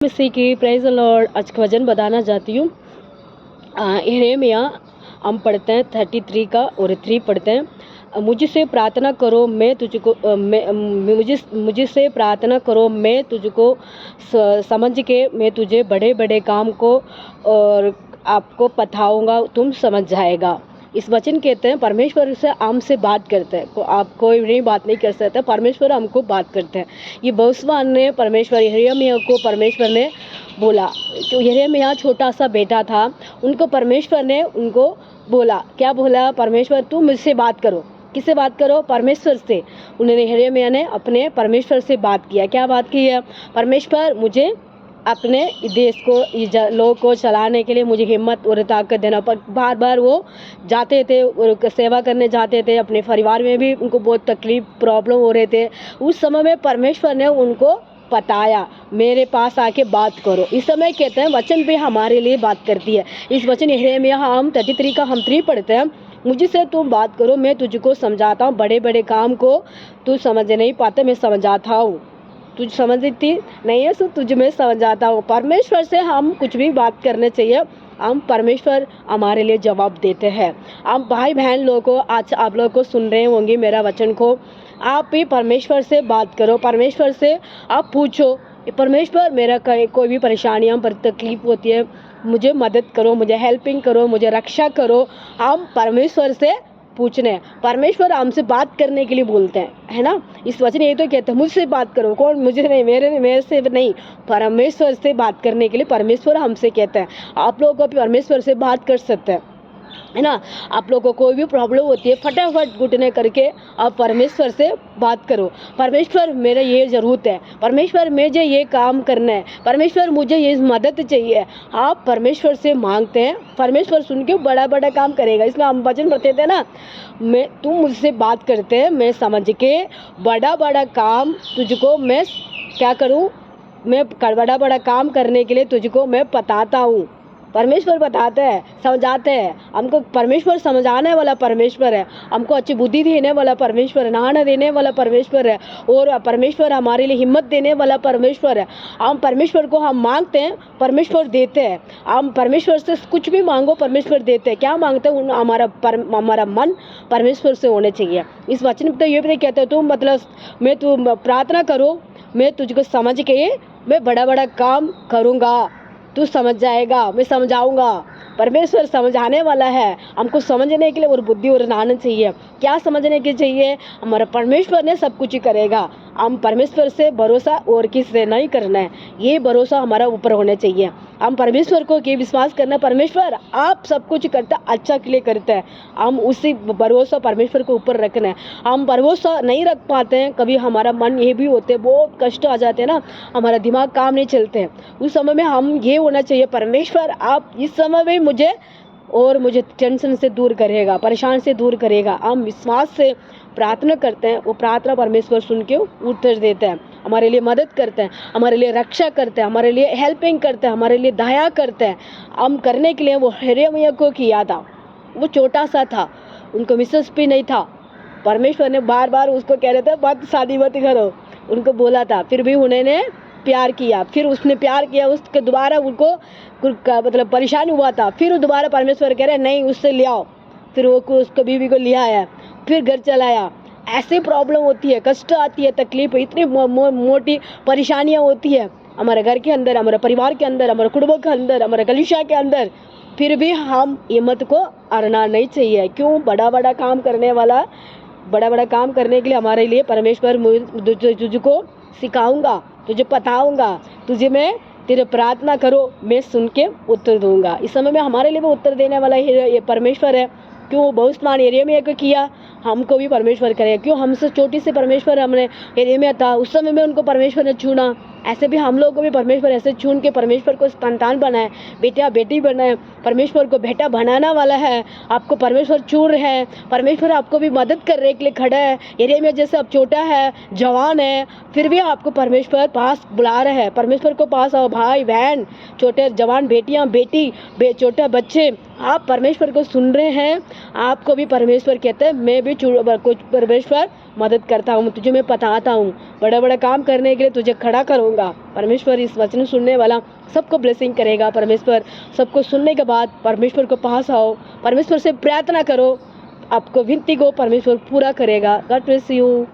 मसीह की praise Lord. आज का वचन बताना चाहती हूँ। यिर्मयाह हम पढ़ते हैं 33 का और 3 पढ़ते हैं। मुझसे प्रार्थना करो मैं तुझको मुझसे प्रार्थना करो मैं तुझको समझ के मैं तुझे बड़े बड़े काम को और आपको बताऊंगा, तुम समझ जाएगा। इस वचन कहते हैं परमेश्वर से हमसे बात करते हैं। को आप कोई नहीं बात नहीं कर सकते, परमेश्वर हमको बात करते हैं। ये भविष्यवाणी ने परमेश्वर यिर्मयाह को परमेश्वर ने बोला। तो यिर्मयाह छोटा सा बेटा था, उनको परमेश्वर ने उनको बोला, क्या बोला? परमेश्वर तुम मुझसे बात करो। किससे बात करो? परमेश्वर से। उन्होंने यिर्मयाह ने अपने परमेश्वर से बात किया। क्या बात की है? परमेश्वर मुझे अपने देश को लोग को चलाने के लिए मुझे हिम्मत और ताकत देना। पर बार बार वो जाते थे और सेवा करने जाते थे। अपने परिवार में भी उनको बहुत तकलीफ प्रॉब्लम हो रहे थे। उस समय में परमेश्वर ने उनको बताया, मेरे पास आके बात करो। इस समय कहते हैं वचन भी हमारे लिए बात करती है। इस वचन यिर्मयाह हम 33 का हम 3 पढ़ते हैं। मुझसे तुम बात करो मैं तुझको समझाता हूँ, बड़े बड़े काम को तू समझ नहीं पाता, मैं समझाता हूँ। तुझ समझती नहीं है, सो तुझ में समझाता हूँ। परमेश्वर से हम कुछ भी बात करने चाहिए, हम परमेश्वर हमारे लिए जवाब देते हैं। हम भाई बहन लोगों को, आज आप लोग को सुन रहे होंगे मेरा वचन को, आप भी परमेश्वर से बात करो। परमेश्वर से आप पूछो, परमेश्वर मेरा कोई भी परेशानियाँ पर तकलीफ होती है, मुझे मदद करो, मुझे हेल्पिंग करो, मुझे रक्षा करो। हम परमेश्वर से पूछने, परमेश्वर हमसे बात करने के लिए बोलते हैं, है ना। इस वचन यही तो कहते हैं, मुझसे बात करो। कौन? मुझे नहीं, मेरे से नहीं, परमेश्वर से बात करने के लिए परमेश्वर हमसे कहते हैं। आप लोगों को भी परमेश्वर से बात कर सकते हैं, है ना। आप लोगों को कोई भी प्रॉब्लम होती है, फटाफट घुटने करके आप परमेश्वर से बात करो। परमेश्वर मेरा ये ज़रूरत है, परमेश्वर मुझे ये काम करना है, परमेश्वर मुझे ये मदद चाहिए। आप परमेश्वर से मांगते हैं, परमेश्वर सुन के बड़ा बड़ा काम करेगा। इसमें हम वचन पढ़ते थे ना, तुम मुझसे बात करते हैं, मैं समझ के बड़ा बड़ा काम तुझको मैं क्या करूँ, मैं बड़ा बड़ा काम करने के लिए तुझको मैं बताता हूँ। परमेश्वर बताते हैं, समझाते हैं हमको। परमेश्वर समझाने वाला परमेश्वर है, हमको अच्छी बुद्धि देने वाला परमेश्वर है, नहाना देने वाला परमेश्वर है, और परमेश्वर हमारे लिए हिम्मत देने वाला परमेश्वर है। हम परमेश्वर को हम मांगते हैं, परमेश्वर देते हैं। हम परमेश्वर से कुछ भी मांगो, परमेश्वर देते हैं। क्या मांगते हैं? हमारा मन परमेश्वर से होने चाहिए। इस वचन में तो ये भी कहते हैं, तुम मतलब तुम प्रार्थना करो मैं तुझको समझ के मैं बड़ा बड़ा काम करूँगा, तू समझ जाएगा, मैं समझाऊंगा। परमेश्वर समझाने वाला है, हमको समझने के लिए और बुद्धि और ज्ञान चाहिए। क्या समझने के चाहिए? हमारा परमेश्वर ने सब कुछ ही करेगा। हम परमेश्वर से भरोसा और किससे नहीं करना है, ये भरोसा हमारा ऊपर होना चाहिए। हम परमेश्वर को के विश्वास करना, परमेश्वर आप सब कुछ करता अच्छा के लिए करते हैं, हम उसी भरोसा परमेश्वर को ऊपर रखना है। हम भरोसा नहीं रख पाते हैं, कभी हमारा मन ये भी होते हैं, बहुत कष्ट आ जाते हैं ना, हमारा दिमाग काम नहीं चलते हैं। उस समय में हम ये होना चाहिए, परमेश्वर आप इस समय में मुझे टेंशन से दूर करेगा, परेशान से दूर करेगा। हम विश्वास से प्रार्थना करते हैं, वो प्रार्थना परमेश्वर सुन के उत्तर देते हैं, हमारे लिए मदद करते हैं, हमारे लिए रक्षा करते हैं, हमारे लिए हेल्पिंग करते हैं, हमारे लिए दया करते हैं। हम करने के लिए वो यिर्मयाह को किया था। वो छोटा सा था, उनको मिसेस भी नहीं था। परमेश्वर ने बार बार उसको कह रहे थे मत शादी मत करो, उनको बोला था, फिर भी उन्होंने प्यार किया। फिर उसने प्यार किया, उसके दोबारा उनको मतलब परेशान हुआ था, फिर वो दोबारा परमेश्वर कह रहे नहीं उससे ले आओ। फिर वो उसको बीवी को ले आया, फिर घर चलाया। ऐसे प्रॉब्लम होती है, कष्ट आती है, तकलीफ, इतनी मोटी परेशानियां होती है हमारे घर के अंदर, हमारे परिवार के अंदर, हमारे कुटुंबों के अंदर, हमारे कलीसिया के अंदर। फिर भी हम हिम्मत को हारना नहीं चाहिए। क्यों? बड़ा बड़ा काम करने वाला, बड़ा बड़ा काम करने के लिए हमारे लिए परमेश्वर तुझको सिखाऊंगा, तुझे बताऊंगा, तुझे मैं तेरे प्रार्थना करो मैं सुन के उत्तर दूंगा। इस समय में हमारे लिए भी उत्तर देने वाला ये परमेश्वर है। क्यों? भविष्यवाणी यिर्मयाह को किया, हमको भी परमेश्वर करेगा। क्यों? हमसे छोटी से परमेश्वर, हमने यिर्मयाह था उस समय में उनको परमेश्वर ने चुना, ऐसे भी हम लोग को भी परमेश्वर ऐसे चुन के परमेश्वर को संतान बनाए, बेटा बेटी बनाए। परमेश्वर को बेटा बनाना वाला है, आपको परमेश्वर चुन रहे हैं, परमेश्वर आपको भी मदद करने के लिए खड़ा है। यिर्मयाह जैसे अब छोटा है, जवान है, फिर भी आपको परमेश्वर पास बुला रहे हैं। परमेश्वर को पास आओ भाई बहन, छोटे जवान बेटियां बेटी छोटे बच्चे, आप परमेश्वर को सुन रहे हैं, आपको भी परमेश्वर कहते हैं मैं भी कुछ परमेश्वर मदद करता हूँ, तुझे मैं बताता हूँ, बड़ा बड़ा काम करने के लिए तुझे खड़ा करूँगा। परमेश्वर इस वचन सुनने वाला सबको ब्लेसिंग करेगा। परमेश्वर सबको सुनने के बाद परमेश्वर को पास आओ, परमेश्वर से प्रार्थना करो, आपको विनती को परमेश्वर पूरा करेगा। God bless you.